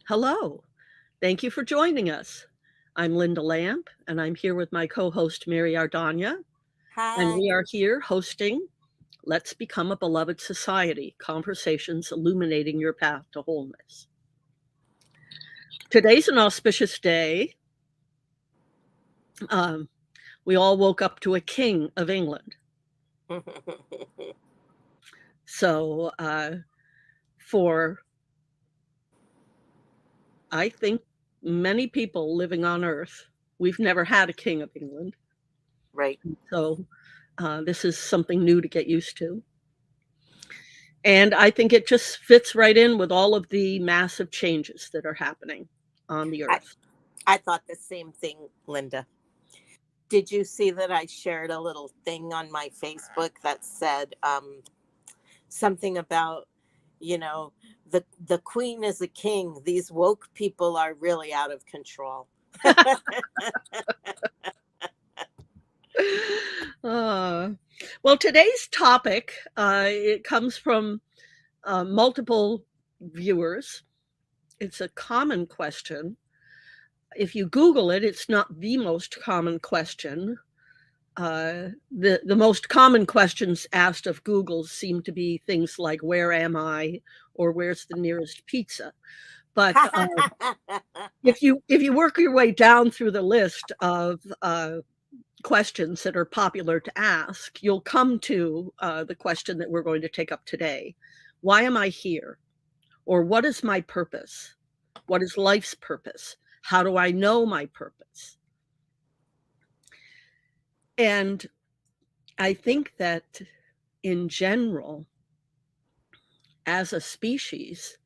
Hello. Thank you for joining us. I'm Linda Lamp, and I'm here with my co-host, Mary Ardania, and Hi. we are here hosting Let's Become a Beloved Society, Conversations Illuminating Your Path to Wholeness. Today's an auspicious day. Um, we all woke up to a king of England. So for, I think, many people living on Earth, we've never had a king of England. Right. So this is something new to get used to. And I think it just fits right in with all of the massive changes that are happening on the I, earth. I thought the same thing, Linda. Did you see that I shared a little thing on my Facebook that said something about, you know, the queen is a king. These woke people are really out of control. Uh, well, today's topic, it comes from multiple viewers. It's a common question. If you Google it, it's not the most common question. The most common questions asked of Google seem to be things like "Where am I?" or "Where's the nearest pizza?" But if you work your way down through the list of questions that are popular to ask, you'll come to the question that we're going to take up today: Why am I here? Or what is my purpose? What is life's purpose? How do I know my purpose? And I think that in general, as a species,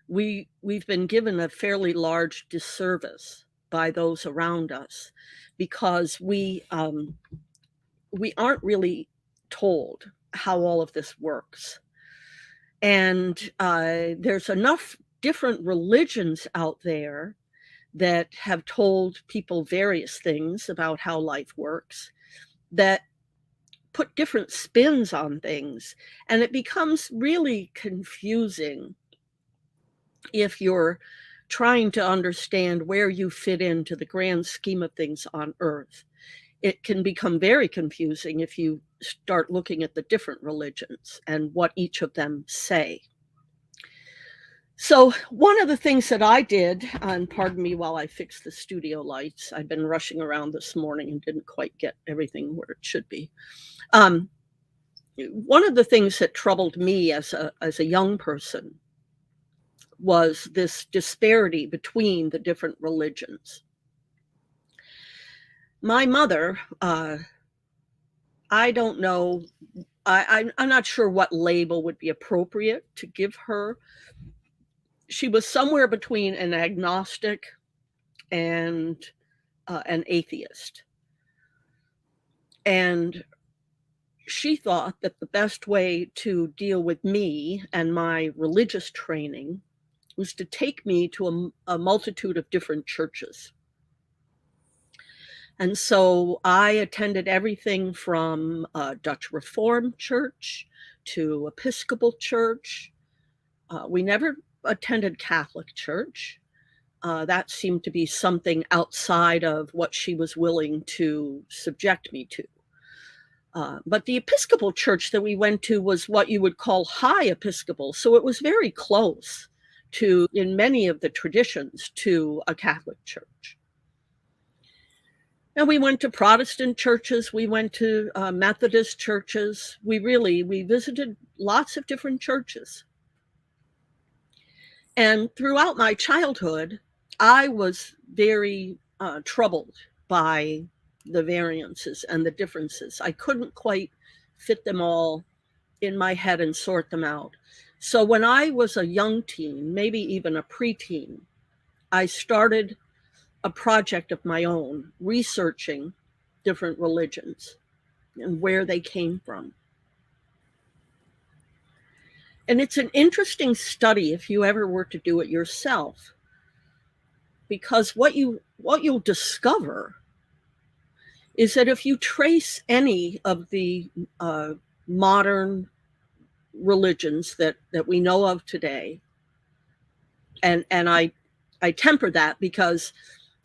we've been given a fairly large disservice by those around us because we aren't really told how all of this works. And there's enough different religions out there that have told people various things about how life works that put different spins on things. And it becomes really confusing if you're trying to understand where you fit into the grand scheme of things on Earth. It can become very confusing if you start looking at the different religions and what each of them say. So, one of the things that I did, and pardon me while I fix the studio lights, I've been rushing around this morning and didn't quite get everything where it should be. Um, One of the things that troubled me as a young person was this disparity between the different religions. My mother, I don't know, I'm not sure what label would be appropriate to give her. She was somewhere between an agnostic and an atheist. And she thought that the best way to deal with me and my religious training was to take me to a multitude of different churches. And so I attended everything from a Dutch Reformed church to Episcopal church. We never attended Catholic church. That seemed to be something outside of what she was willing to subject me to. But the Episcopal church that we went to was what you would call high Episcopal. So it was very close to, in many of the traditions, to a Catholic church. And we went to Protestant churches, we went to Methodist churches. We visited lots of different churches. And throughout my childhood, I was very troubled by the variances and the differences. I couldn't quite fit them all in my head and sort them out. So when I was a young teen, maybe even a preteen, I started a project of my own, researching different religions and where they came from. And it's an interesting study if you ever were to do it yourself, because what you'll discover is that if you trace any of the modern religions that we know of today, and I temper that because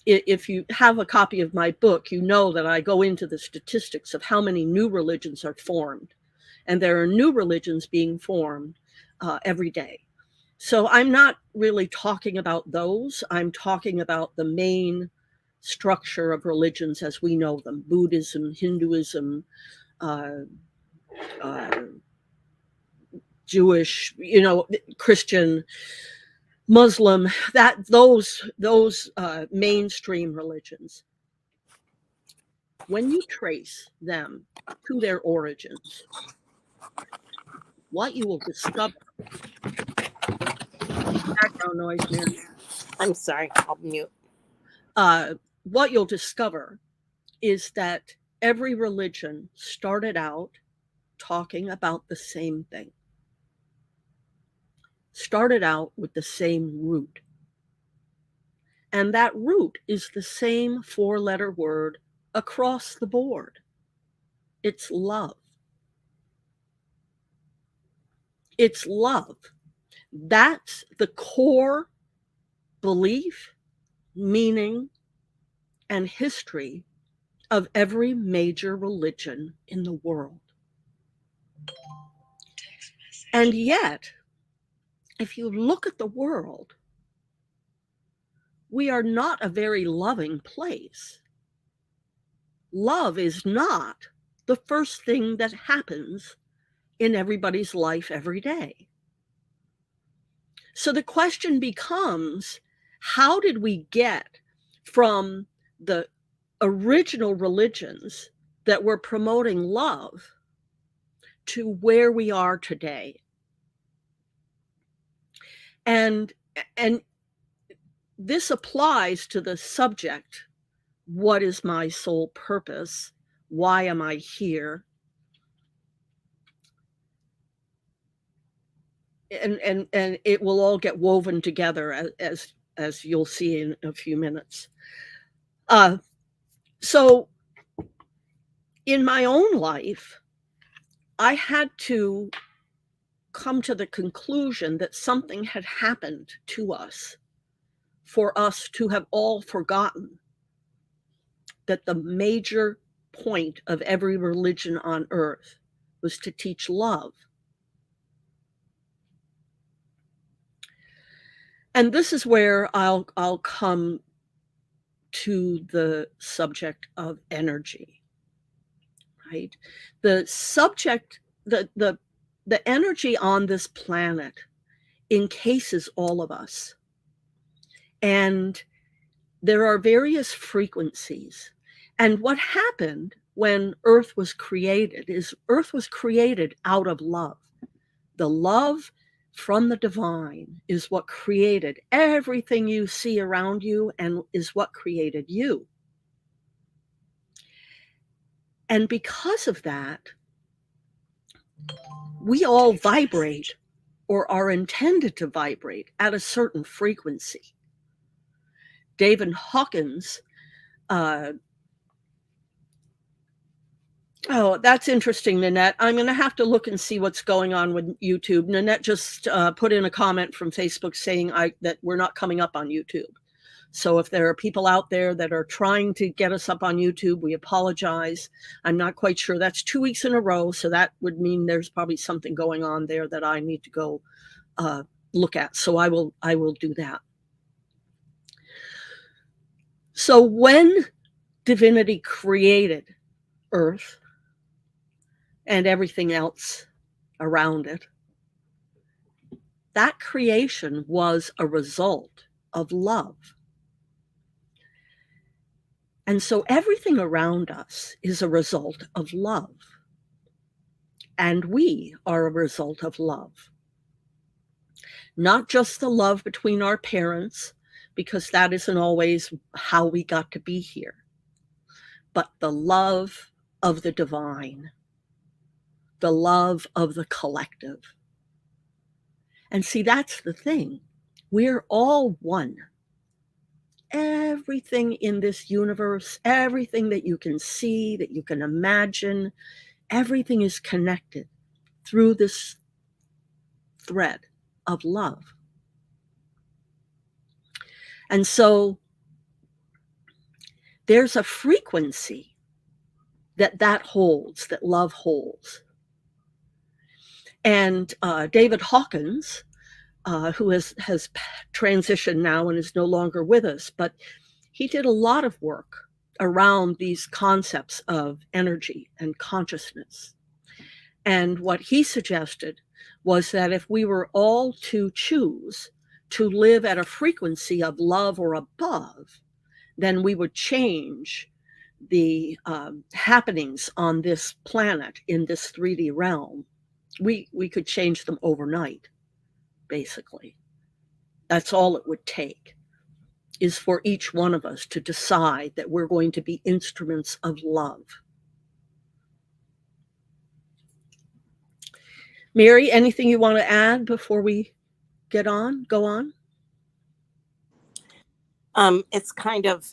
if you have a copy of my book, you know that I go into the statistics of how many new religions are formed. And there are new religions being formed every day. So I'm not really talking about those. I'm talking about the main structure of religions as we know them: Buddhism, Hinduism, uh, uh, Jewish, Christian, Muslim, those mainstream religions. When you trace them to their origins, what you will discover, background noise, Mary. I'm sorry, I'll mute. What you'll discover is that every religion started out talking about the same thing, started out with the same root. And that root is the same 4-letter word across the board. It's love. It's love. That's the core belief, meaning, and history of every major religion in the world. And yet, if you look at the world, we are not a very loving place. Love is not the first thing that happens in everybody's life every day. So the question becomes, how did we get from the original religions that were promoting love to where we are today? And this applies to the subject, what is my sole purpose? Why am I here? And it will all get woven together as you'll see in a few minutes. So in my own life, I had to come to the conclusion that something had happened to us for us to have all forgotten that the major point of every religion on earth was to teach love. And this is where I'll come to the subject of energy, right? The subject, the energy on this planet encases all of us. And there are various frequencies. And what happened when Earth was created is Earth was created out of love. The love from the divine is what created everything you see around you and is what created you. And because of that, we all vibrate or are intended to vibrate at a certain frequency. David Hawkins, oh, that's interesting, Nanette. I'm going to have to look and see what's going on with YouTube. Nanette just put in a comment from Facebook saying that we're not coming up on YouTube. So if there are people out there that are trying to get us up on YouTube, we apologize. I'm not quite sure. That's 2 weeks in a row, so that would mean there's probably something going on there that I need to go look at. So I will do that. So when divinity created Earth and everything else around it, that creation was a result of love. And so everything around us is a result of love. And we are a result of love. Not just the love between our parents, because that isn't always how we got to be here, but the love of the divine, the love of the collective. And see, that's the thing. We're all one. Everything in this universe, everything that you can see, that you can imagine, everything is connected through this thread of love. And so there's a frequency that holds, that love holds. And David Hawkins, who has transitioned now and is no longer with us, but he did a lot of work around these concepts of energy and consciousness. And what he suggested was that if we were all to choose to live at a frequency of love or above, then we would change the happenings on this planet in this 3D realm. We could change them overnight, basically. That's all it would take, is for each one of us to decide that we're going to be instruments of love. Mary, anything you want to add before we go on? It's kind of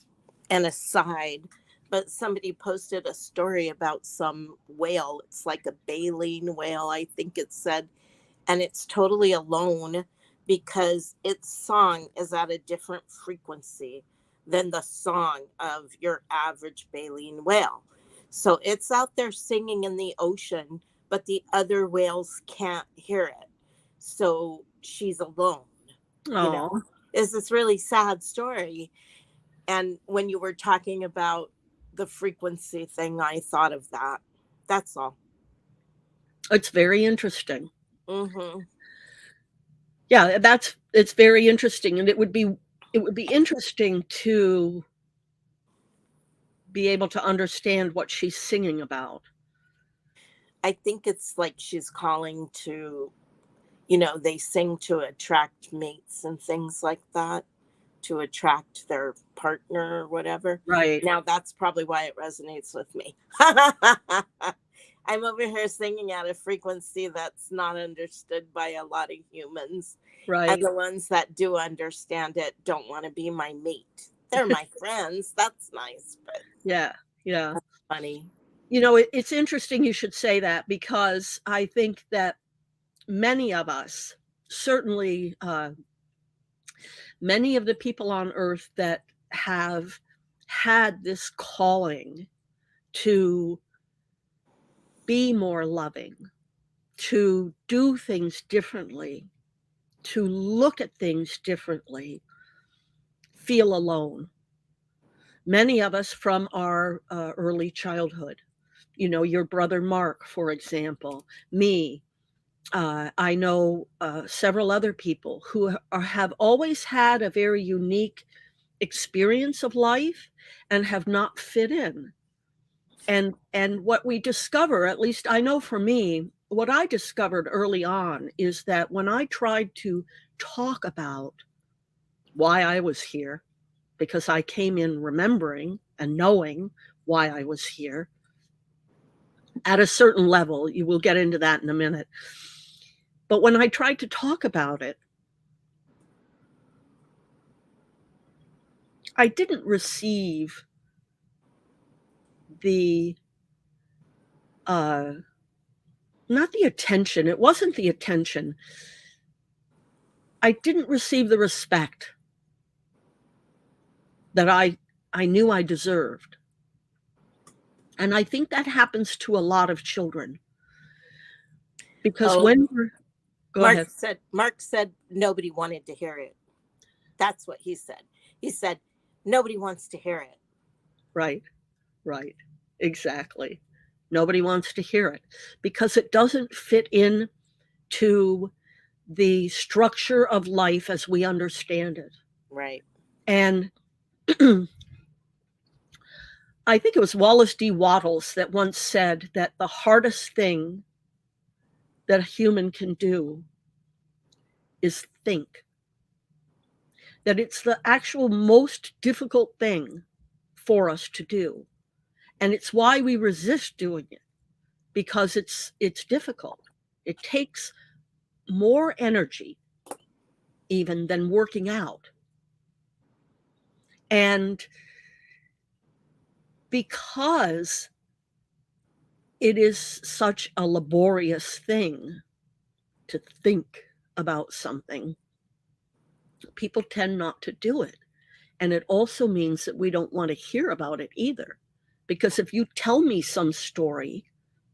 an aside, but somebody posted a story about some whale. It's like a baleen whale, I think it said, and it's totally alone because its song is at a different frequency than the song of your average baleen whale. So it's out there singing in the ocean, but the other whales can't hear it. So she's alone. You know, Oh, is this really sad story. And when you were talking about the frequency thing, I thought of that. That's all. it's very interesting. Mm-hmm. Yeah, it's very interesting, and it would be interesting to be able to understand what she's singing about. I think it's like she's calling to, they sing to attract mates and things like that, to attract their partner or whatever. Right, Now, that's probably why it resonates with me. I'm over here singing at a frequency that's not understood by a lot of humans. And right. the ones that do understand it don't want to be my mate. They're my friends. That's nice, but Yeah, yeah. funny. It's interesting you should say that, because I think that many of us, certainly many of the people on earth that have had this calling to be more loving, to do things differently, to look at things differently, feel alone. Many of us from our early childhood. Your brother Mark, for example, me. I know several other people who have always had a very unique experience of life and have not fit in. And what we discover, at least I know for me, what I discovered early on is that when I tried to talk about why I was here, because I came in remembering and knowing why I was here at a certain level, you will get into that in a minute. But when I tried to talk about it, I didn't receive the not the attention. It wasn't the attention. I didn't receive the respect that I knew I deserved. And I think that happens to a lot of children. Because Oh, when we're go ahead. Mark said nobody wanted to hear it. That's what he said. He said nobody wants to hear it. Right, right. Exactly. Nobody wants to hear it because it doesn't fit in to the structure of life as we understand it. Right. And I think it was Wallace D. Wattles that once said that the hardest thing that a human can do is think. That it's the actual most difficult thing for us to do. And it's why we resist doing it, because it's difficult. It takes more energy even than working out. And because it is such a laborious thing to think about something, people tend not to do it. And it also means that we don't want to hear about it either. Because if you tell me some story,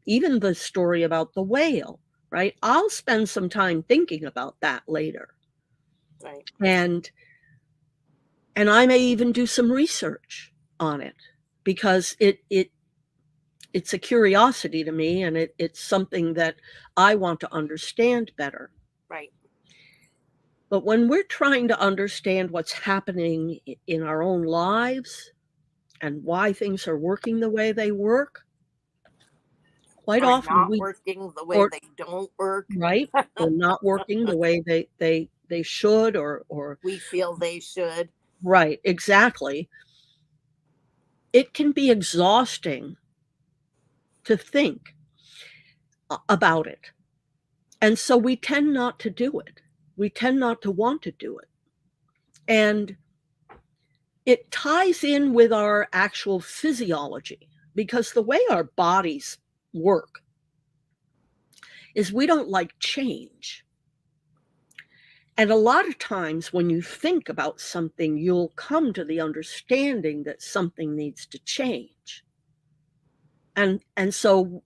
even the story about the whale, right? I'll spend some time thinking about that later. Right. And I may even do some research on it because it's a curiosity to me, and it's something that I want to understand better. Right. But when we're trying to understand what's happening in our own lives and why things are working the way they work, quite Or often not working the way or they don't work. right, or not working the way they should, or We feel they should. right, exactly. It can be exhausting to think about it. And so we tend not to do it. We tend not to want to do it. And it ties in with our actual physiology because the way our bodies work is we don't like change. And a lot of times when you think about something, you'll come to the understanding that something needs to change. And so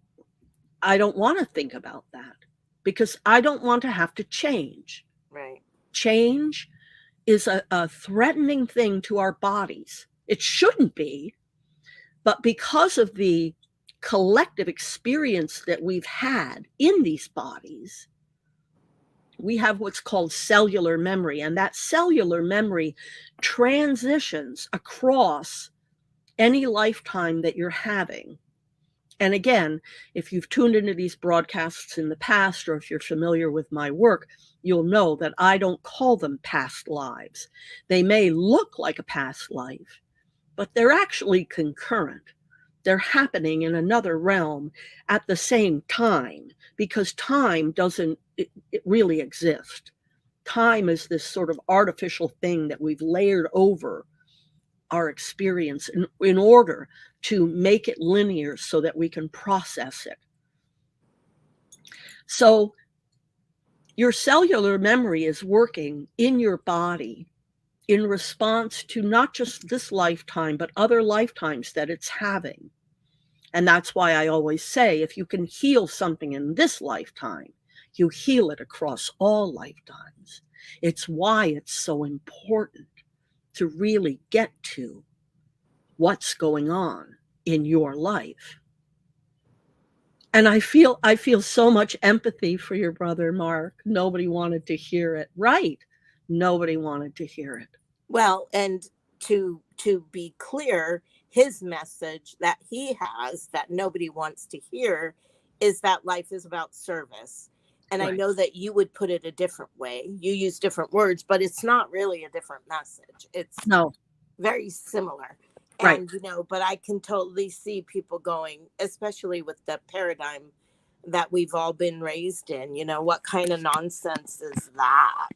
I don't want to think about that because I don't want to have to change. Right. Change is a threatening thing to our bodies. It shouldn't be, but because of the collective experience that we've had in these bodies, we have what's called cellular memory, and that cellular memory transitions across any lifetime that you're having. And again, if you've tuned into these broadcasts in the past, or if you're familiar with my work, you'll know that I don't call them past lives. They may look like a past life, but they're actually concurrent. They're happening in another realm at the same time because time doesn't it really exist. Time is this sort of artificial thing that we've layered over our experience in order to make it linear so that we can process it. So your cellular memory is working in your body in response to not just this lifetime, but other lifetimes that it's having. And that's why I always say, if you can heal something in this lifetime, you heal it across all lifetimes. It's why it's so important to really get to what's going on in your life. And I feel so much empathy for your brother, Mark. Nobody wanted to hear it. Right. Nobody wanted to hear it. Well, and to be clear, his message that he has that nobody wants to hear is that life is about service. And I Right. know that you would put it a different way. You use different words, but it's not really a different message. It's No. very similar. Right. And, but I can totally see people going, especially with the paradigm that we've all been raised in, what kind of nonsense is that?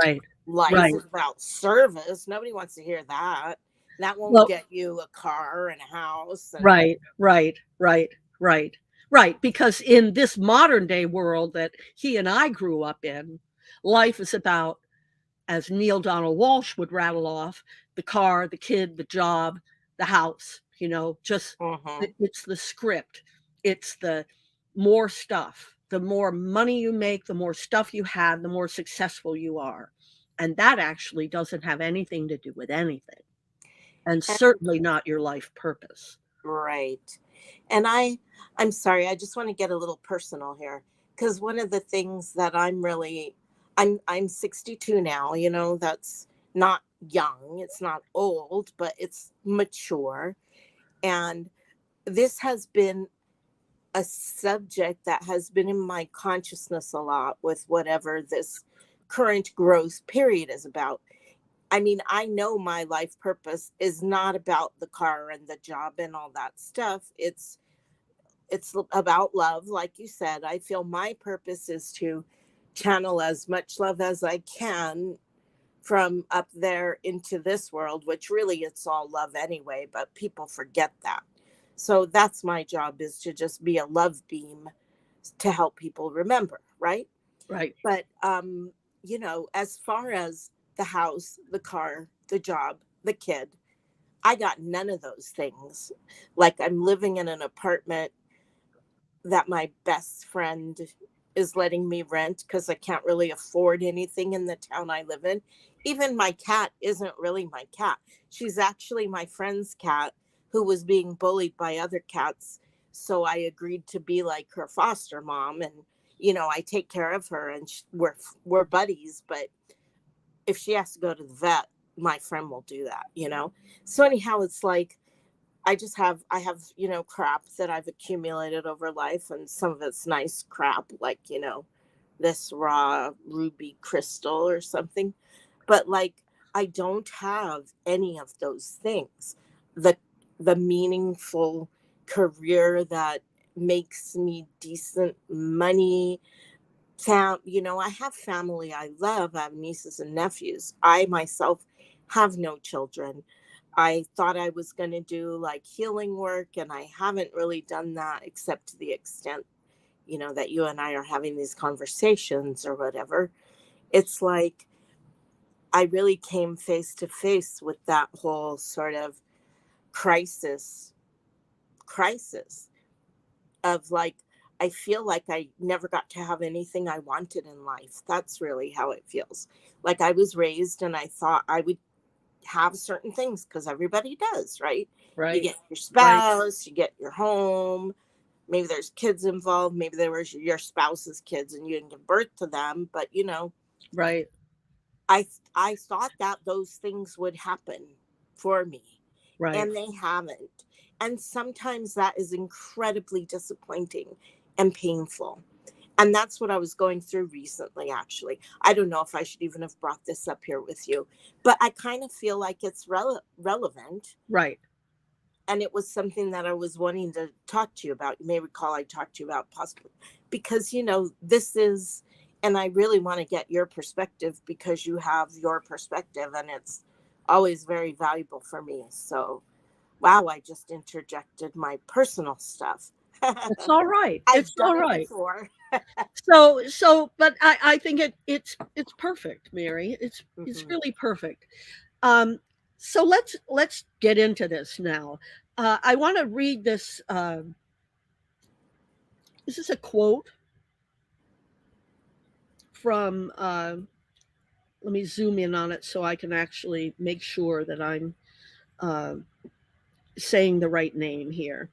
Right. Life Right. is about service. Nobody wants to hear that. That won't Well, get you a car and a house. And right. Right. Right. Right. Right. Because in this modern day world that he and I grew up in, life is about, as Neil Donald Walsh would rattle off, the car, the kid, the job, the house, just Mhm. it's the script. It's the more stuff. The more money you make, the more stuff you have, the more successful you are. And that actually doesn't have anything to do with anything. And And- certainly not your life purpose. right. And I'm sorry, I just want to get a little personal here, because one of the things that I'm 62 now, that's not young, it's not old, but it's mature. And this has been a subject that has been in my consciousness a lot with whatever this current growth period is about. I mean, I know my life purpose is not about the car and the job and all that stuff. It's about love, like you said. I feel my purpose is to channel as much love as I can from up there into this world, which really it's all love anyway, but people forget that. So that's my job, is to just be a love beam to help people remember, right? Right. But as far as the house, the car, the job, the kid. I got none of those things. Like, I'm living in an apartment that my best friend is letting me rent because I can't really afford anything in the town I live in. Even my cat isn't really my cat. She's actually my friend's cat who was being bullied by other cats. So I agreed to be like her foster mom, and I take care of her, and we're buddies. But if she has to go to the vet, my friend will do that. So anyhow, it's like I have crap that I've accumulated over life, and some of it's nice crap, like this raw ruby crystal or something. But like, I don't have any of those things. The the meaningful career that makes me decent money. I have family I love. I have nieces and nephews. I myself have no children. I thought I was going to do like healing work, and I haven't really done that, except to the extent, that you and I are having these conversations or whatever. It's like I really came face to face with that whole sort of crisis crisis of like, I feel like I never got to have anything I wanted in life. That's really how it feels. Like, I was raised and I thought I would have certain things because everybody does, right? You Right. get your Right. spouse, you get your home, maybe there's kids involved, maybe there was your spouse's kids and you didn't give birth to them, but Right. I thought that those things would happen for me, Right. and they haven't. And sometimes that is incredibly disappointing and painful. And that's what I was going through recently, actually. I don't know if I should even have brought this up here with you, but I kind of feel like it's relevant. Right. And it was something that I was wanting to talk to you about. You may recall I talked to you about possibly because, this is, and I really want to get your perspective because you have your perspective, and it's always very valuable for me. So, wow, I just interjected my personal stuff. It's all right. I've It's done all it right. before. But I think it's perfect, Mary. It's Mhm. really perfect. Um, so let's get into this now. I want to read this. This is a quote from. Let me zoom in on it so I can actually make sure that I'm uh, saying the right name here.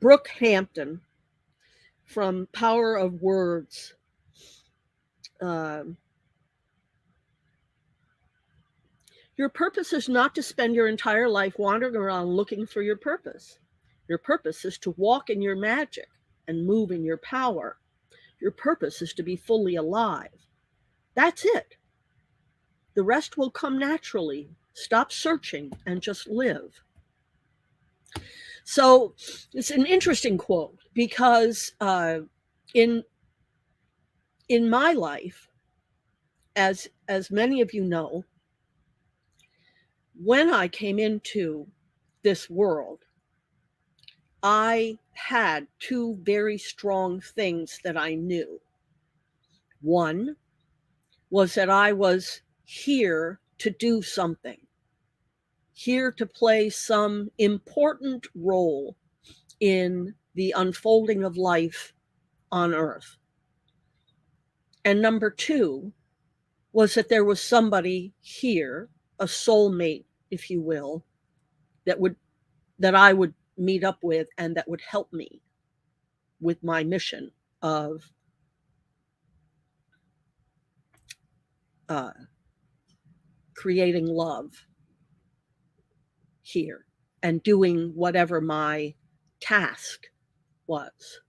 Brooke Hampton from Power of Words. Um, Your purpose is not to spend your entire life wandering around looking for your purpose. Your purpose is to walk in your magic and move in your power. Your purpose is to be fully alive. That's it. The rest will come naturally. Stop searching and just live. So it's an interesting quote because in in my life, as many of you know, when I came into this world, I had two very strong things that I knew. One was that I was here to do something, here to play some important role in the unfolding of life on earth. And number two was that there was somebody here, a soulmate, if you will, that would that I would meet up with and that would help me with my mission of uh, creating love here and doing whatever my task was.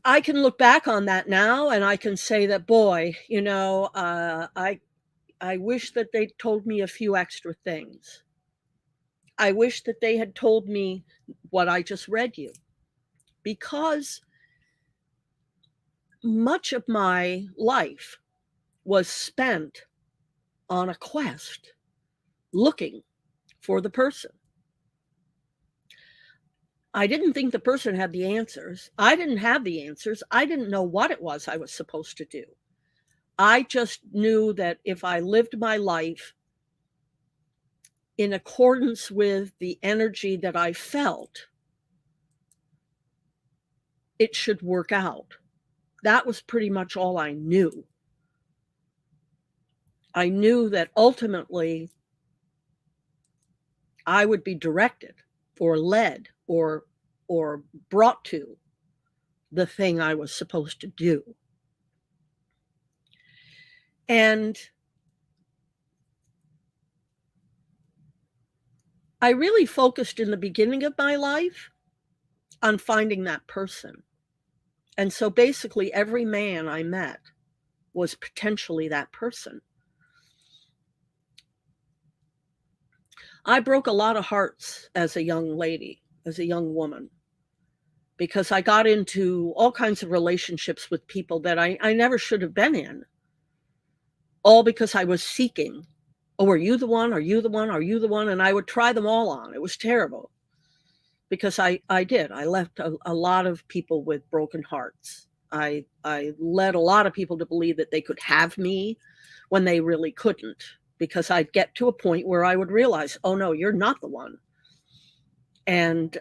I can look back on that now and I can say that, boy, I wish that they told me a few extra things. I wish that they had told me what I just read you, because much of my life was spent on a quest looking for the person. I didn't think the person had the answers. I didn't have the answers. I didn't know what it was I was supposed to do. I just knew that if I lived my life in accordance with the energy that I felt, it should work out. That was pretty much all I knew. I knew that ultimately I would be directed or led or brought to the thing I was supposed to do. And I really focused in the beginning of my life on finding that person. And so basically every man I met was potentially that person. I broke a lot of hearts as a young lady, as a young woman, because I got into all kinds of relationships with people that I never should have been in, all because I was seeking, oh, are you the one? Are you the one? Are you the one? And I would try them all on. It was terrible because I did. I left a lot of people with broken hearts. I led a lot of people to believe that they could have me when they really couldn't, because I'd get to a point where I would realize, oh no, you're not the one. And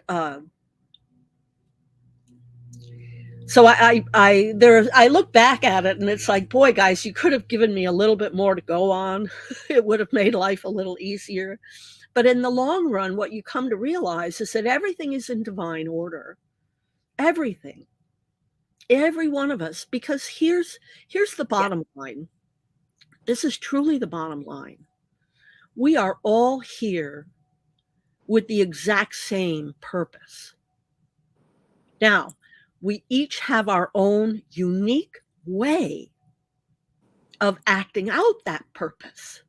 so I look back at it and it's like, boy, guys, you could have given me a little bit more to go on. It would have made life a little easier. But in the long run, what you come to realize is that everything is in divine order. Everything. Every one of us. Because here's the bottom line. This is truly the bottom line. We are all here with the exact same purpose. Now, we each have our own unique way of acting out that purpose.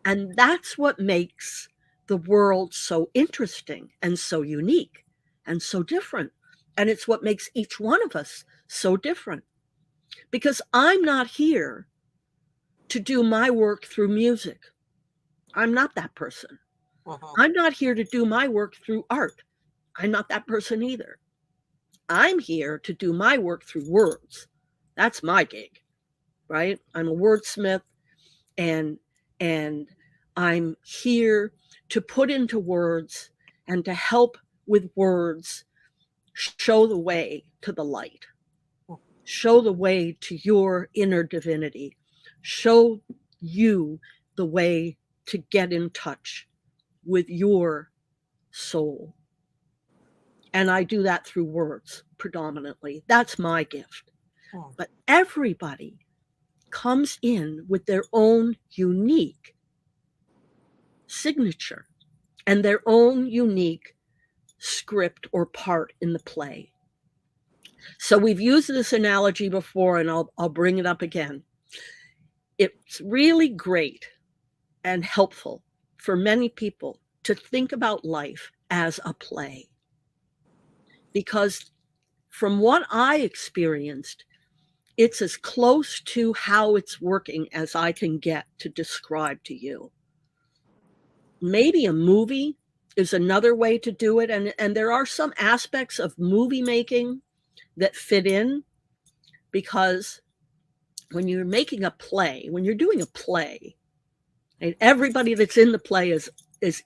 And that's what makes the world so interesting and so unique and so different. And it's what makes each one of us so different. Because I'm not here to do my work through music. I'm not that person. I'm not here to do my work through art. I'm not that person either. I'm here to do my work through words. That's my gig, right? I'm a wordsmith, and I'm here to put into words and to help with words show the way to the light, show the way to your inner divinity, show you the way to get in touch with your soul. And I do that through words predominantly. That's my gift. But everybody comes in with their own unique signature and their own unique script or part in the play. So we've used this analogy before, and I'll bring it up again. It's really great and helpful for many people to think about life as a play. Because from what I experienced, it's as close to how it's working as I can get to describe to you. Maybe a movie is another way to do it. And there are some aspects of movie making that fit in, because when you're making a play, when you're doing a play, and everybody that's in the play is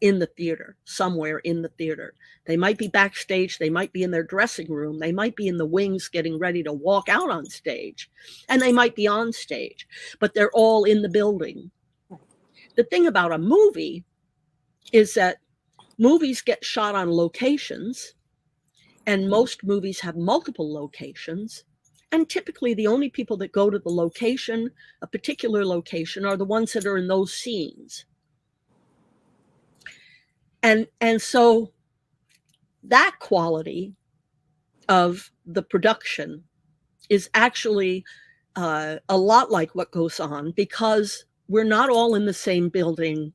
in the theater, somewhere in the theater. They might be backstage, they might be in their dressing room, they might be in the wings getting ready to walk out on stage, and they might be on stage, but they're all in the building. The thing about a movie is that movies get shot on locations, and most movies have multiple locations. And typically the only people that go to the location, a particular location, are the ones that are in those scenes. And so that quality of the production is actually a lot like what goes on, because we're not all in the same building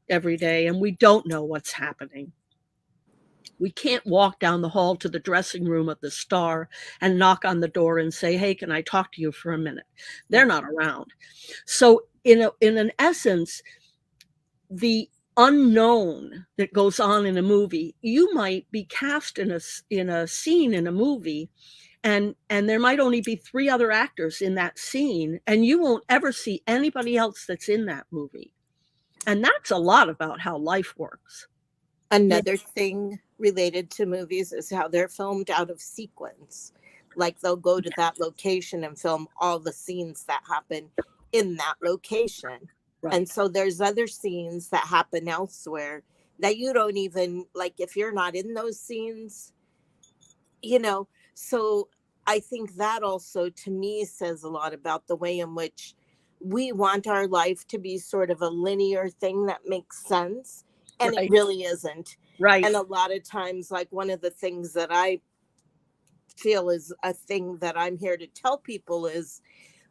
every day and we don't know what's happening. We can't walk down the hall to the dressing room of the star and knock on the door and say, hey, can I talk to you for a minute? They're not around. So in an essence, the unknown that goes on in a movie, you might be cast in a scene in a movie, and there might only be 3 other actors in that scene, and you won't ever see anybody else that's in that movie. And that's a lot about how life works. Another thing related to movies is how they're filmed out of sequence. Like they'll go to that location and film all the scenes that happen in that location. Right. And so there's other scenes that happen elsewhere that you don't even, like, if you're not in those scenes, you know. So I think that also to me says a lot about the way in which we want our life to be sort of a linear thing that makes sense, and it Right. really isn't. Right. And a lot of times, like, one of the things that I feel is a thing that I'm here to tell people is,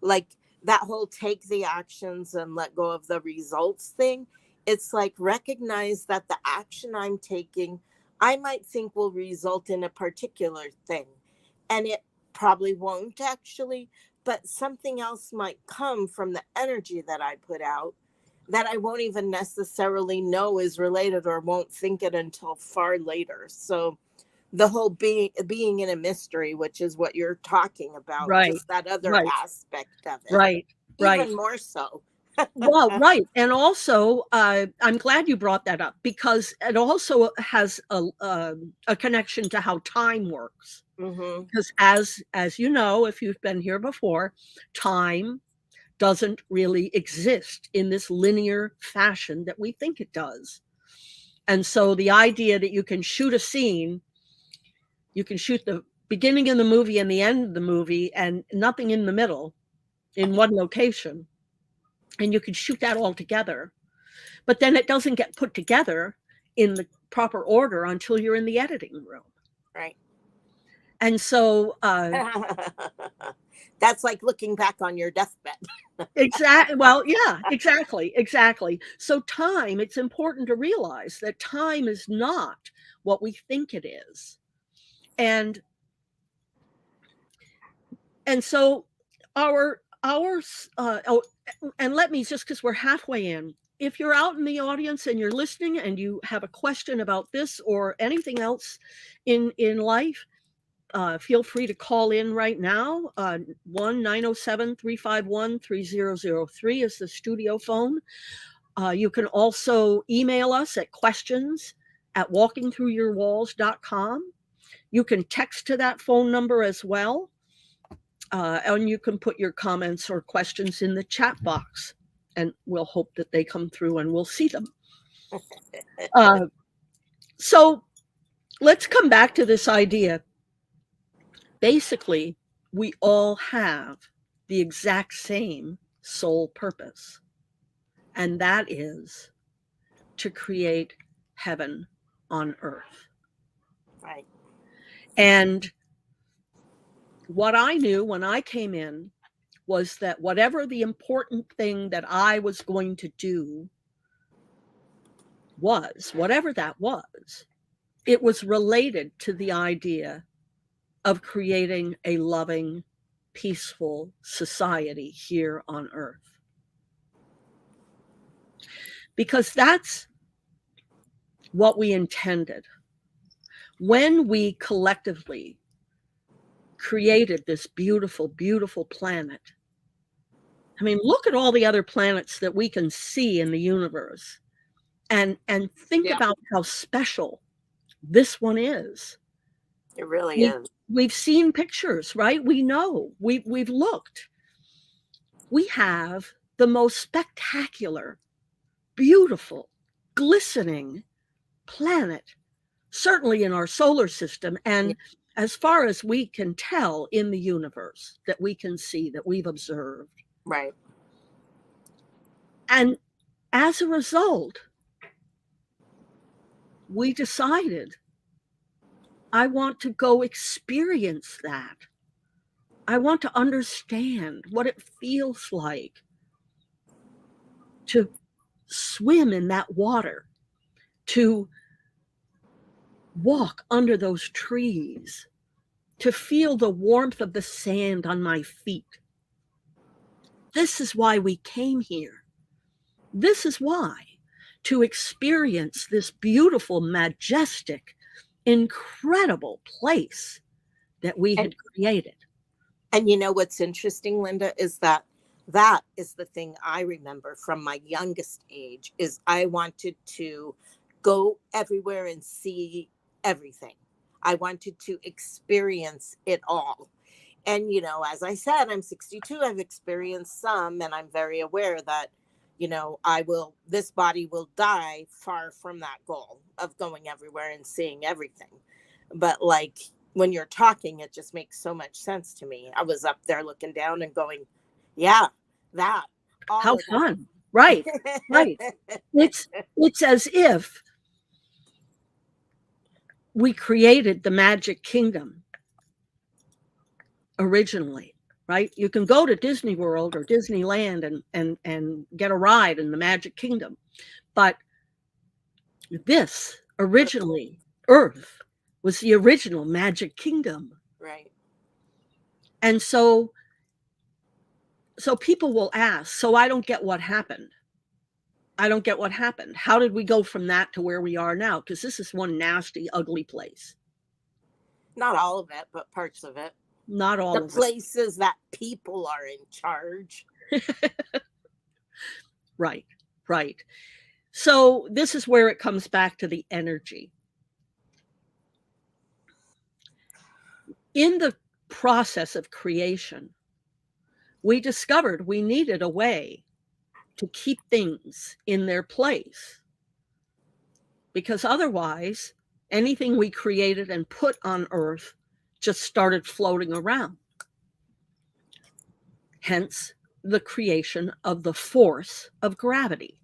like, that whole take the actions and let go of the results thing. It's like, recognize that the action I'm taking, I might think will result in a particular thing, and it probably won't actually, but something else might come from the energy that I put out that I won't even necessarily know is related, or won't think it until far later. So the whole being in a mystery, which is what you're talking about, Right. just that other Right. aspect of it, Right. Right. even more so. Well, right. And also, I'm glad you brought that up, because it also has a connection to how time works. Mm-hmm. Because as you know, if you've been here before, time doesn't really exist in this linear fashion that we think it does. And so the idea that you can shoot a scene, you can shoot the beginning of the movie and the end of the movie and nothing in the middle in one location, and you can shoot that all together, but then it doesn't get put together in the proper order until you're in the editing room. Right. And so That's like looking back on your deathbed. exactly. Well, yeah, exactly. So time, it's important to realize that time is not what we think it is. And so our oh, and let me just, because we're halfway in, if you're out in the audience and you're listening and you have a question about this or anything else in life, feel free to call in right now. 1-907-351-3003 is the studio phone. You can also email us at questions@walkingthroughyourwalls.com. You can text to that phone number as well. And you can put your comments or questions in the chat box, and we'll hope that they come through and we'll see them. So let's come back to this idea. Basically, we all have the exact same soul purpose, and that is to create heaven on earth. Right. And what I knew when I came in was that whatever the important thing that I was going to do was, whatever that was, it was related to the idea of creating a loving, peaceful society here on earth. Because that's what we intended. When we collectively created this beautiful, beautiful planet, I mean, look at all the other planets that we can see in the universe, and think about how special this one is. It really is. We've seen pictures, right? We know. We've looked. We have the most spectacular, beautiful, glistening planet, certainly in our solar system, and as far as we can tell, in the universe, that we can see, that we've observed. Right. And as a result, we decided, I want to go experience that. I want to understand what it feels like to swim in that water, to walk under those trees, to feel the warmth of the sand on my feet. This is why we came here. This is why, to experience this beautiful, majestic, incredible place that we And had created. and you know what's interesting, Linda, is that that is the thing I remember from my youngest age is I wanted to go everywhere and see everything. I wanted to experience it all. And as I said, I'm 62. I've experienced some, and I'm very aware that this body will die far from that goal of going everywhere and seeing everything. But like when you're talking, it just makes so much sense to me. I was up there looking down and going, yeah, that, all How of fun. Right, right. that. It's as if we created the Magic Kingdom originally, right? You can go to Disney World or Disneyland and get a ride in the Magic Kingdom. But this originally, Earth was the original Magic Kingdom. Right. And so people will ask, so I don't get what happened. I don't get what happened. How did we go from that to where we are now? Because this is one nasty, ugly place. Not all of it, but parts of it. Not all The of places that people are in charge. it. Right, right. So this is where it comes back to the energy. In the process of creation, we discovered we needed a way to keep things in their place. Because otherwise, anything we created and put on Earth just started floating around. Hence, the creation of the force of gravity.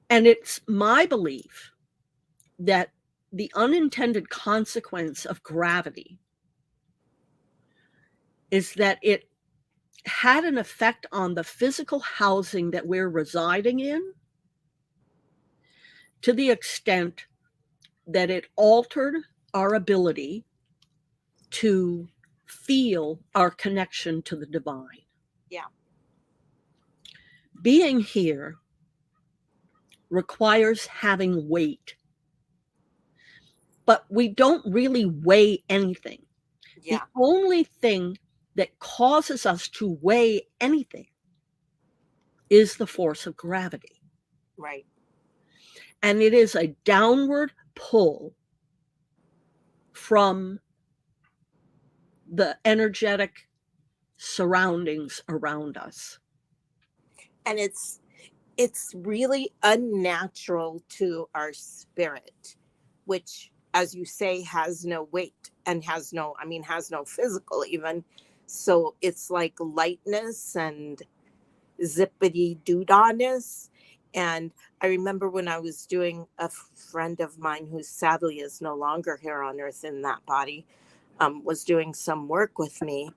And it's my belief that the unintended consequence of gravity is that it had an effect on the physical housing that we're residing in to the extent that it altered our ability to feel our connection to the divine. Yeah. Being here requires having weight, but we don't really weigh anything. Yeah. The only thing that causes us to weigh anything is the force of gravity. Right. And it is a downward pull from the energetic surroundings around us. And it's really unnatural to our spirit, which, as you say, has no weight and has no physical even. So it's like lightness and zippity doodahness. And I remember when I was doing, a friend of mine who sadly is no longer here on earth in that body, was doing some work with me,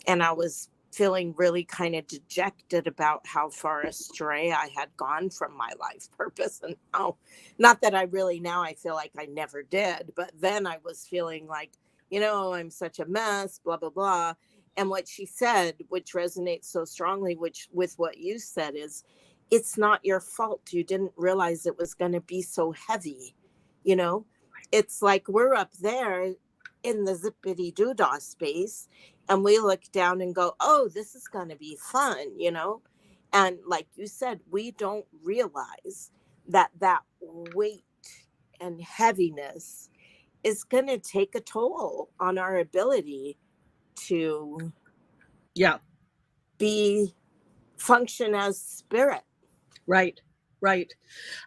and I was feeling really kind of dejected about how far astray I had gone from my life purpose. And how, not that I really, now I feel like I never did, but then I was feeling like, I'm such a mess, blah, blah, blah. And what she said, which resonates so strongly, which with what you said, is it's not your fault. You didn't realize it was going to be so heavy. It's like we're up there in the zippity doodah space, and we look down and go, oh, this is going to be fun. And like you said, we don't realize that weight and heaviness is going to take a toll on our ability to Yeah, function as spirit. right, right.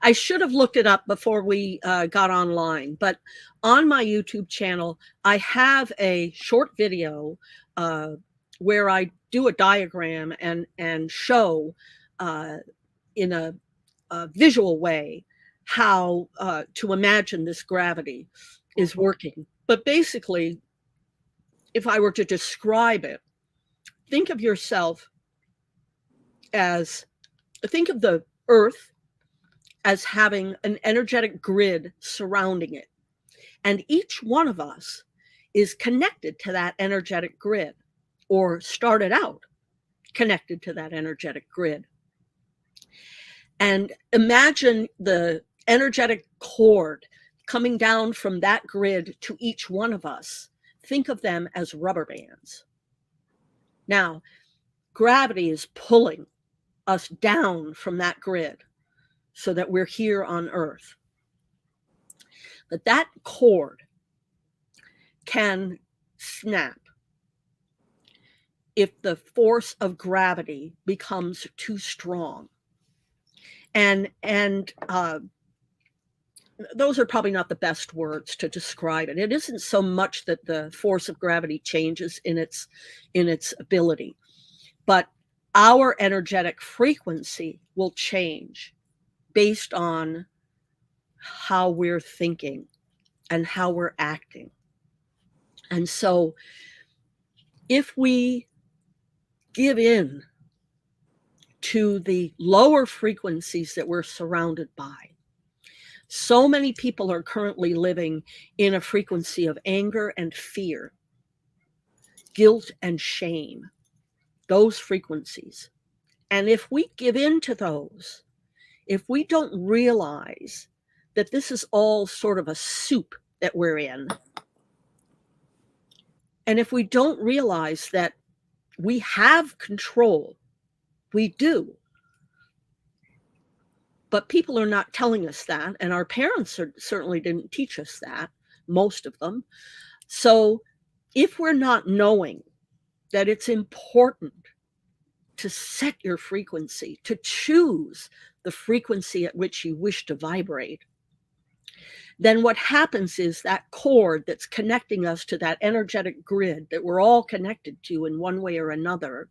I should have looked it up before we got online, but on my YouTube channel, I have a short video where I do a diagram and show in a visual way how to imagine this gravity is working. But basically, if I were to describe it, think of yourself think of the earth as having an energetic grid surrounding it. And each one of us is connected to that energetic grid, or started out connected to that energetic grid. And imagine the energetic cord coming down from that grid to each one of us, think of them as rubber bands. Now, gravity is pulling us down from that grid so that we're here on Earth. But that cord can snap if the force of gravity becomes too strong. And those are probably not the best words to describe it. It isn't so much that the force of gravity changes in its ability, but our energetic frequency will change based on how we're thinking and how we're acting. And so if we give in to the lower frequencies that we're surrounded by, so many people are currently living in a frequency of anger and fear, guilt and shame, those frequencies. And if we give in to those, if we don't realize that this is all sort of a soup that we're in, and if we don't realize that we have control, we do. But people are not telling us that, and our parents certainly didn't teach us that, most of them. So if we're not knowing that it's important to set your frequency, to choose the frequency at which you wish to vibrate, then what happens is that cord that's connecting us to that energetic grid that we're all connected to in one way or another,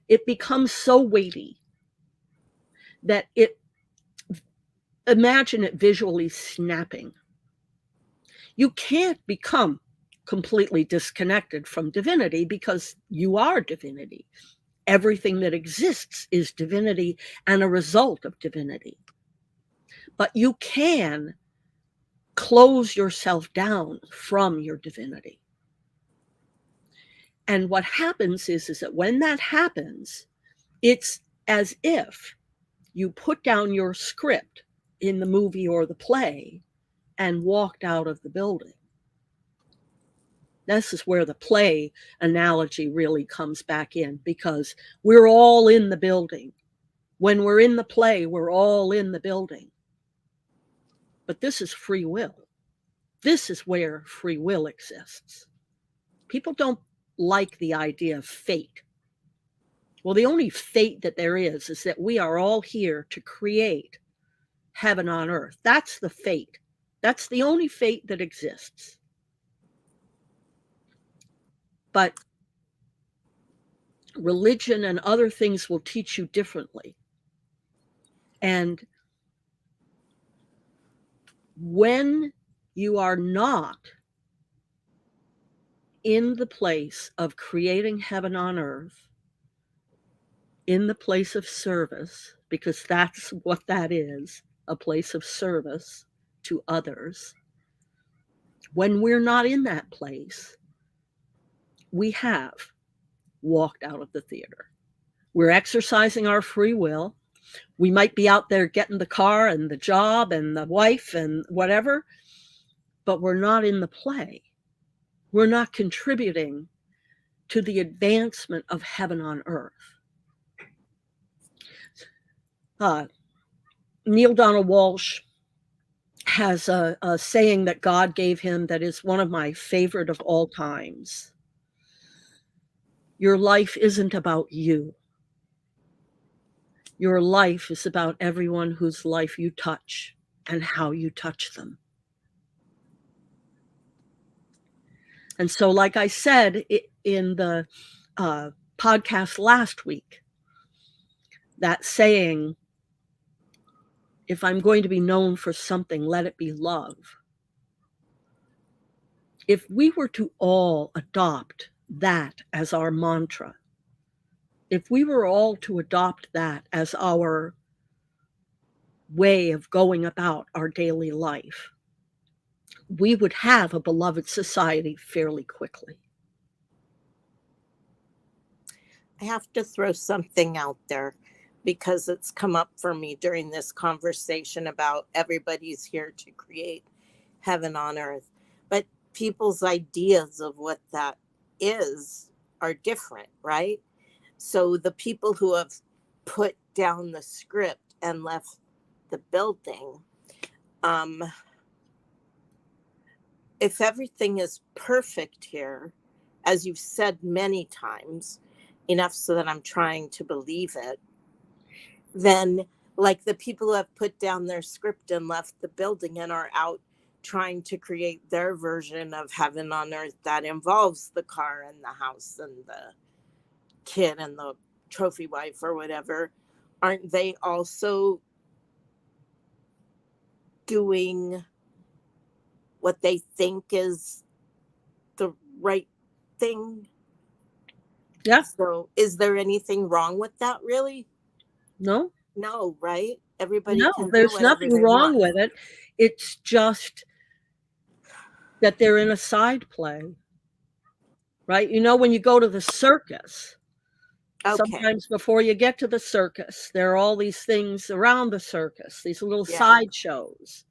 it becomes so weighty that imagine it visually snapping. You can't become completely disconnected from divinity because you are divinity. Everything that exists is divinity and a result of divinity. But you can close yourself down from your divinity. And what happens is that when that happens, it's as if you put down your script in the movie or the play and walked out of the building. This is where the play analogy really comes back in, because we're all in the building. When we're in the play, we're all in the building. But this is free will. This is where free will exists. People don't like the idea of fate. Well, the only fate that there is that we are all here to create heaven on earth. That's the fate. That's the only fate that exists. But religion and other things will teach you differently. And when you are not in the place of creating heaven on earth, in the place of service, because that's what that is, a place of service to others, when we're not in that place, we have walked out of the theater. We're exercising our free will. We might be out there getting the car and the job and the wife and whatever, but we're not in the play. We're not contributing to the advancement of heaven on earth. Neil Donald Walsh has a saying that God gave him that is one of my favorite of all times. Your life isn't about you. Your life is about everyone whose life you touch and how you touch them. And so, like I said in the podcast last week, that saying, if I'm going to be known for something, let it be love. If we were to all adopt that as our mantra, if we were all to adopt that as our way of going about our daily life, we would have a beloved society fairly quickly. I have to throw something out there. because it's come up for me during this conversation about everybody's here to create heaven on earth. But people's ideas of what that is are different, right? So the people who have put down the script and left the building, if everything is perfect here, as you've said many times, enough so that I'm trying to believe it, then like the people who have put down their script and left the building and are out trying to create their version of heaven on earth that involves the car and the house and the kid and the trophy wife or whatever, aren't they also doing what they think is the right thing? Yeah. So is there anything wrong with that, really? No, No, right? Everybody no, can do there's whatever nothing they wrong want. with it. It's just that they're in a side play, right? You know, when you go to the circus, Okay. sometimes before you get to the circus, there are all these things around the circus, these little Yeah. side shows.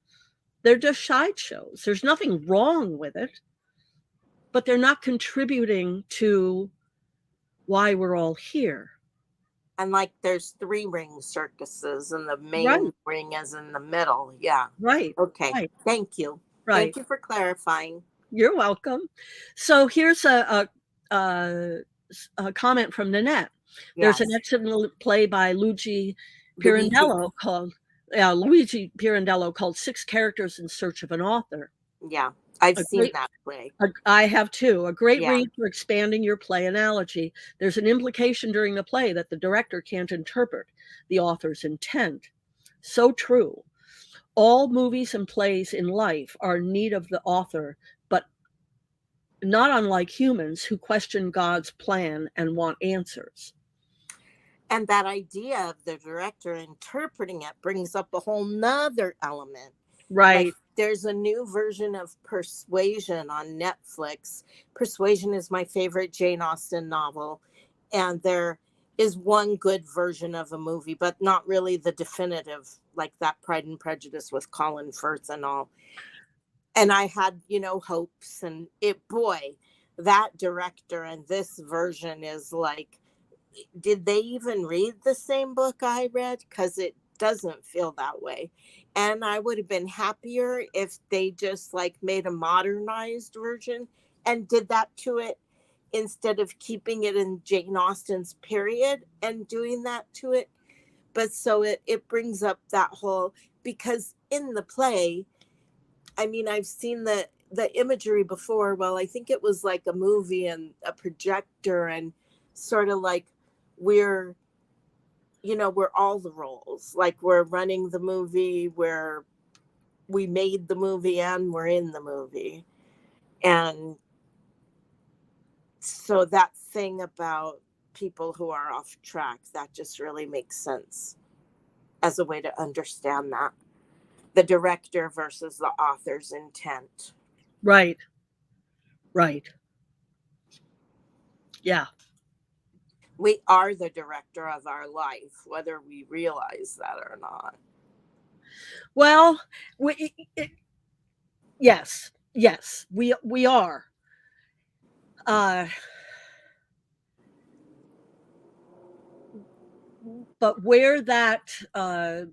They're just side shows. There's nothing wrong with it, but they're not contributing to why we're all here. And like there's 3 ring circuses and the main Right, ring is in the middle. Yeah. right, Okay. right, Thank you. right. Thank you for clarifying. You're welcome. So here's a comment from Nanette. There's an Yes. excellent play by Luigi. Luigi Pirandello called Six Characters in Search of an Author. Yeah. I've A seen great, that play. I have too. A great Yeah. read for expanding your play analogy. There's an implication during the play that the director can't interpret the author's intent. So true. All movies and plays in life are in need of the author, but not unlike humans who question God's plan and want answers. And that idea of the director interpreting it brings up a whole nother element. Like Right. there's a new version of Persuasion on Netflix. Persuasion is my favorite Jane Austen novel. And there is one good version of a movie, but not really the definitive, like that Pride and Prejudice with Colin Firth and all. And I had, hopes. And boy, that director and this version is like, did they even read the same book I read? Because it doesn't feel that way. And I would have been happier if they just like made a modernized version and did that to it instead of keeping it in Jane Austen's period and doing that to it. But so it brings up that whole, because in the play, I mean, I've seen the imagery before. Well, I think it was like a movie and a projector and sort of like we're we're all the roles, like we're running the movie, where we made the movie and we're in the movie. And so that thing about people who are off track, that just really makes sense as a way to understand that the director versus the author's intent. Right. Right. Yeah. We are the director of our life, whether we realize that or not. Well, yes. Yes, we are. Uh but where the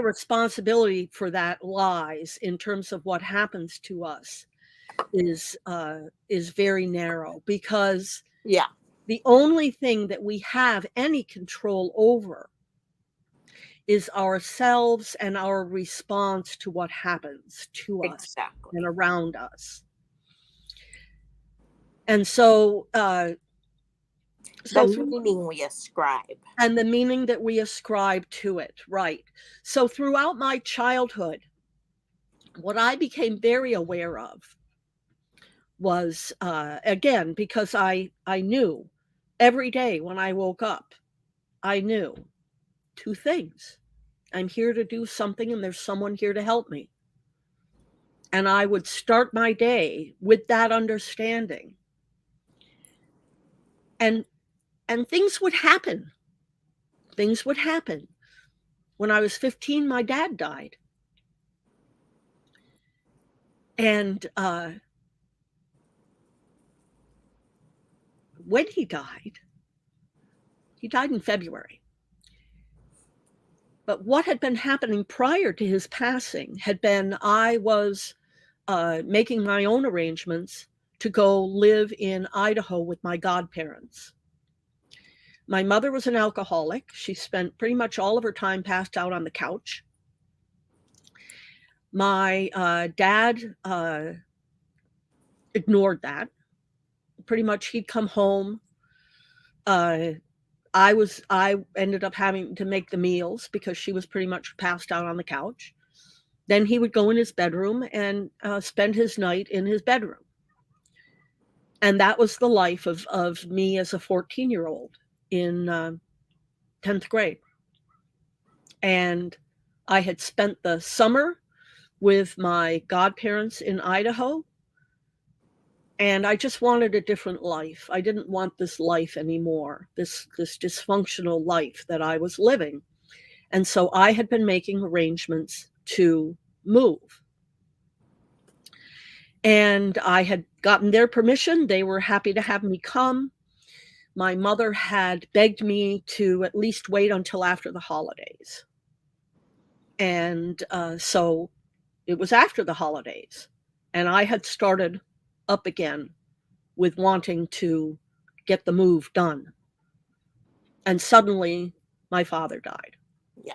responsibility for that lies in terms of what happens to us is very narrow, because Yeah, the only thing that we have any control over is ourselves and our response to what happens to us and exactly. around us. And so The through meaning we ascribe. and the meaning that we ascribe to it, right? So throughout my childhood, what I became very aware of was, again, because I knew every day when I woke up, I knew two things. I'm here to do something, and there's someone here to help me. And I would start my day with that understanding. And things would happen. things would happen. When I was 15, my dad died. And when he died in February. But what had been happening prior to his passing had been I was making my own arrangements to go live in Idaho with my godparents. My mother was an alcoholic. She spent pretty much all of her time passed out on the couch. My dad ignored that. Pretty much he'd come home. I ended up having to make the meals because she was pretty much passed out on the couch. Then he would go in his bedroom and spend his night in his bedroom. And that was the life of me as a 14-year-old in 10th grade. And I had spent the summer with my godparents in Idaho. And I just wanted a different life. I didn't want this life anymore, this dysfunctional life that I was living. And so I had been making arrangements to move. And I had gotten their permission. They were happy to have me come. My mother had begged me to at least wait until after the holidays. And so it was after the holidays. And I had started up again with wanting to get the move done. And suddenly my father died. Yeah.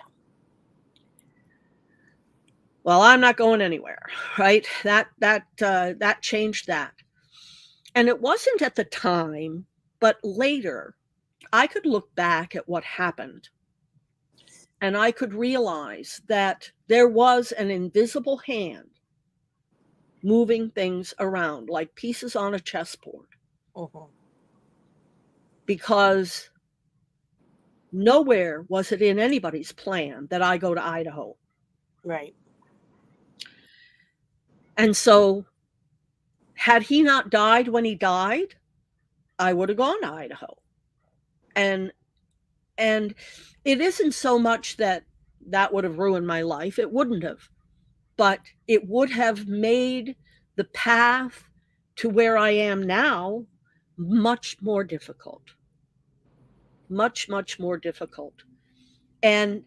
Well, I'm not going anywhere, right? That changed that. And it wasn't at the time, but later I could look back at what happened and I could realize that there was an invisible hand moving things around like pieces on a chessboard. Mhm. Because nowhere was it in anybody's plan that I go to Idaho. Right. And so had he not died when he died, I would have gone to Idaho. And it isn't so much that would have ruined my life. It wouldn't have. But it would have made the path to where I am now much more difficult. Much, much more difficult. And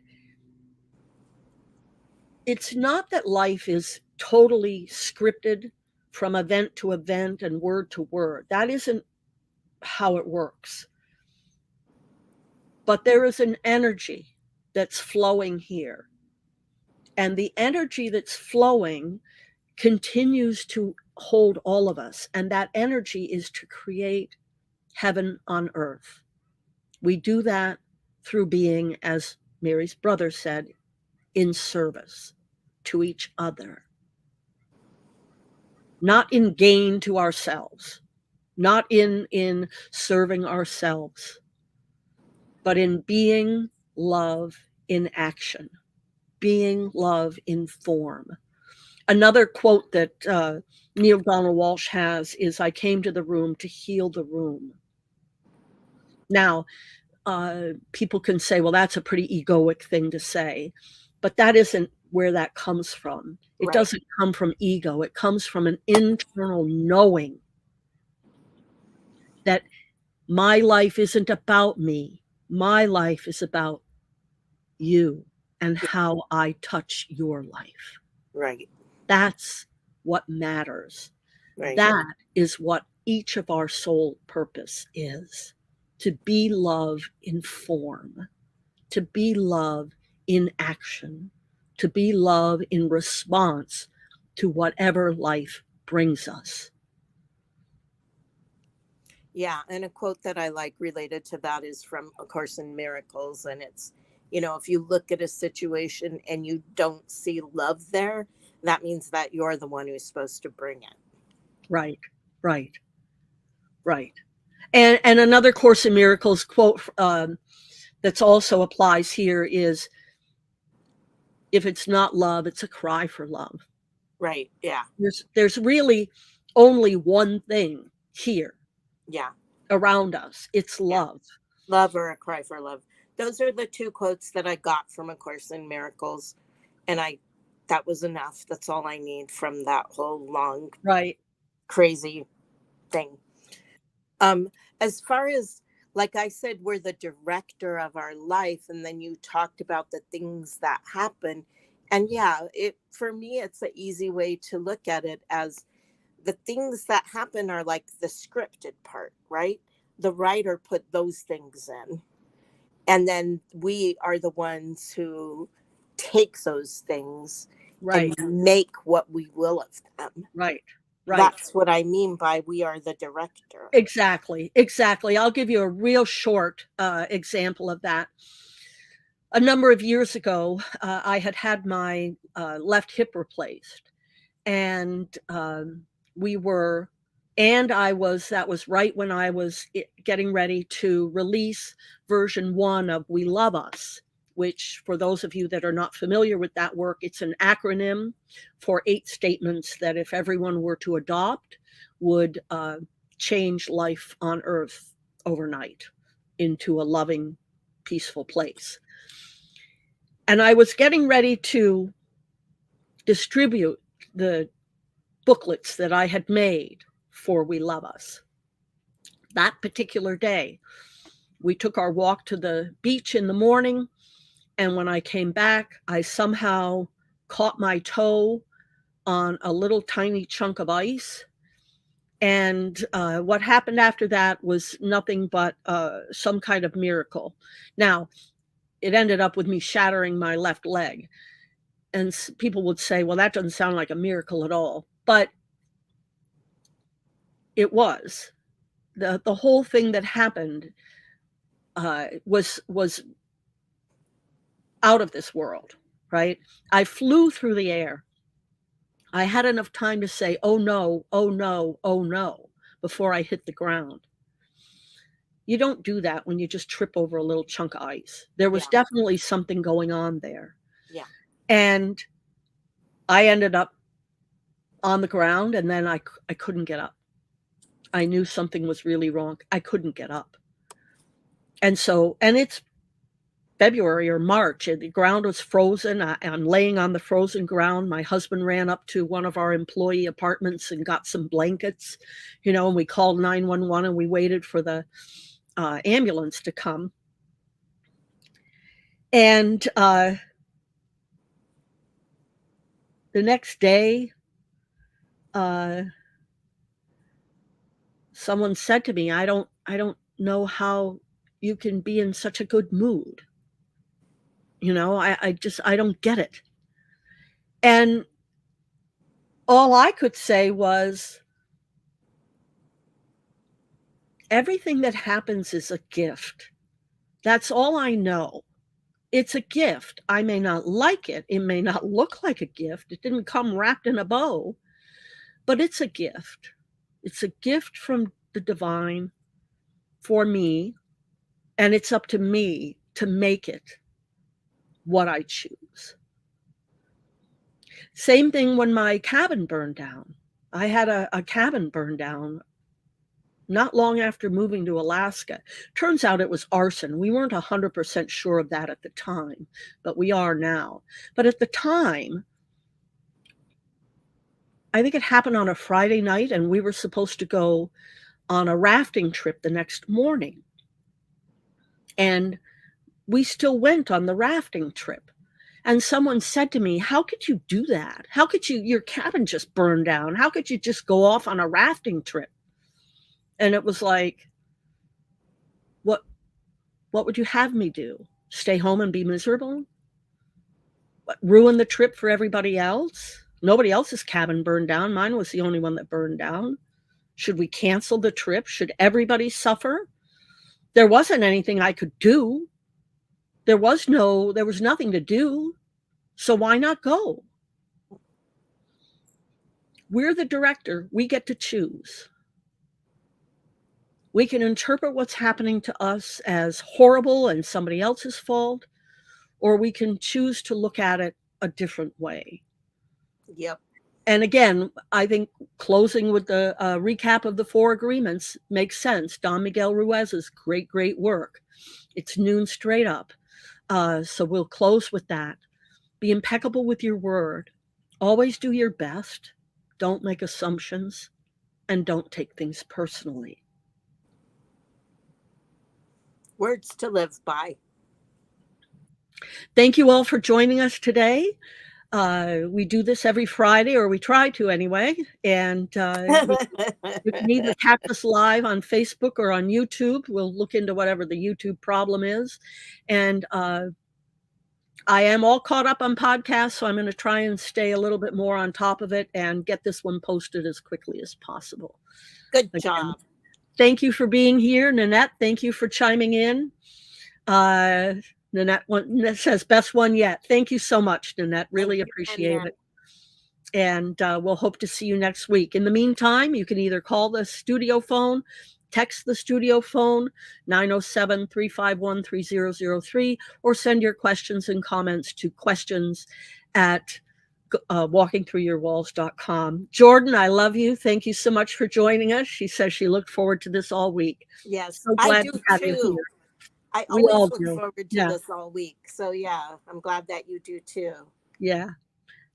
it's not that life is totally scripted from event to event and word to word. That isn't how it works. But there is an energy that's flowing here. And the energy that's flowing continues to hold all of us. And that energy is to create heaven on earth. We do that through being, as Mary's brother said, in service to each other. Not in gain to ourselves, not in serving ourselves, but in being love in action, being love in form. Another quote that Neil Donald Walsh has is, "I came to the room to heal the room." Now, people can say, well, that's a pretty egoic thing to say, but that isn't where that comes from. It Right. doesn't come from ego. It comes from an internal knowing that my life isn't about me. My life is about you and how I touch your life. Right. That's what matters. Right. That is what each of our soul purpose is, to be love in form, to be love in action, to be love in response to whatever life brings us. Yeah, and a quote that I like related to that is from A Course in Miracles, and it's, if you look at a situation and you don't see love there, that means that you're the one who's supposed to bring it. Right. And another Course in Miracles quote that's also applies here is, if it's not love, it's a cry for love. Right. Yeah. There's really only one thing here. Yeah. Around us. It's love. Love or a cry for love. those are the two quotes that I got from A Course in Miracles. And that was enough. That's all I need from that whole long, Right. crazy thing. As far as, like I said, we're the director of our life. And then you talked about the things that happen. And yeah, for me, it's an easy way to look at it as the things that happen are like the scripted part, right? The writer put those things in. And then we are the ones who take those things Right. and make what we will of them. Right. Right. That's what I mean by we are the director. Exactly. Exactly. I'll give you a real short example of that. A number of years ago, I had my left hip replaced, and that was right when I was getting ready to release version 1 of We Love Us, which, for those of you that are not familiar with that work, it's an acronym for 8 statements that, if everyone were to adopt, would change life on Earth overnight into a loving, peaceful place. And I was getting ready to distribute the booklets that I had made for We Love Us. That particular day, we took our walk to the beach in the morning, and when I came back, I somehow caught my toe on a little tiny chunk of ice. And what happened after that was nothing but some kind of miracle. Now, it ended up with me shattering my left leg. And people would say, well, that doesn't sound like a miracle at all. But it was. The whole thing that happened was out of this world, right? I flew through the air. I had enough time to say, oh no, oh no, oh no, before I hit the ground. You don't do that when you just trip over a little chunk of ice. There was definitely something going on there. Yeah. And I ended up on the ground, and then I couldn't get up. I knew something was really wrong. I couldn't get up. And it's February or March, and the ground was frozen. I'm laying on the frozen ground. My husband ran up to one of our employee apartments and got some blankets, and we called 911, and we waited for the ambulance to come. And the next day, someone said to me, I don't know how you can be in such a good mood. I don't get it. And all I could say was, everything that happens is a gift. That's all I know. It's a gift. I may not like it. It may not look like a gift. It didn't come wrapped in a bow, but it's a gift. It's a gift from the divine for me, and it's up to me to make it what I choose. Same thing when my cabin burned down. I had a cabin burn down not long after moving to Alaska. Turns out it was arson. We weren't 100% sure of that at the time, but we are now. But at the time, I think it happened on a Friday night, and we were supposed to go on a rafting trip the next morning. And we still went on the rafting trip. And someone said to me, how could you do that? How could your cabin just burn down? How could you just go off on a rafting trip? And it was like, what would you have me do? Stay home and be miserable? What, ruin the trip for everybody else? Nobody else's cabin burned down. Mine was the only one that burned down. Should we cancel the trip? Should everybody suffer? There wasn't anything I could do. There was nothing to do. So why not go? We're the director. We get to choose. We can interpret what's happening to us as horrible and somebody else's fault, or we can choose to look at it a different way. Yep. And again, I think closing with the recap of the 4 agreements makes sense. Don Miguel Ruiz's great work. It's noon straight up. So we'll close with that. Be impeccable with your word. Always do your best. Don't make assumptions, and don't take things personally. Words to live by. Thank you all for joining us today. We do this every Friday, or we try to anyway. And you can either catch us live on Facebook or on YouTube. We'll look into whatever the YouTube problem is. And I am all caught up on podcasts, so I'm going to try and stay a little bit more on top of it and get this one posted as quickly as possible. Good job. Thank you for being here, Nanette. Thank you for chiming in. Nanette says, best one yet. Thank you so much, Nanette. Really appreciate it. And we'll hope to see you next week. In the meantime, you can either call the studio phone, text the studio phone, 907-351-3003, or send your questions and comments to questions@walkingthroughyourwalls.com. Jordan, I love you. Thank you so much for joining us. She says she looked forward to this all week. Yes, so glad I do to have you too. here. I We always all look do. forward to this all week. So yeah, I'm glad that you do too. Yeah.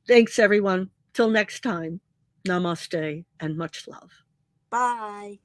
Thanks, everyone. Till next time. Namaste and much love. Bye.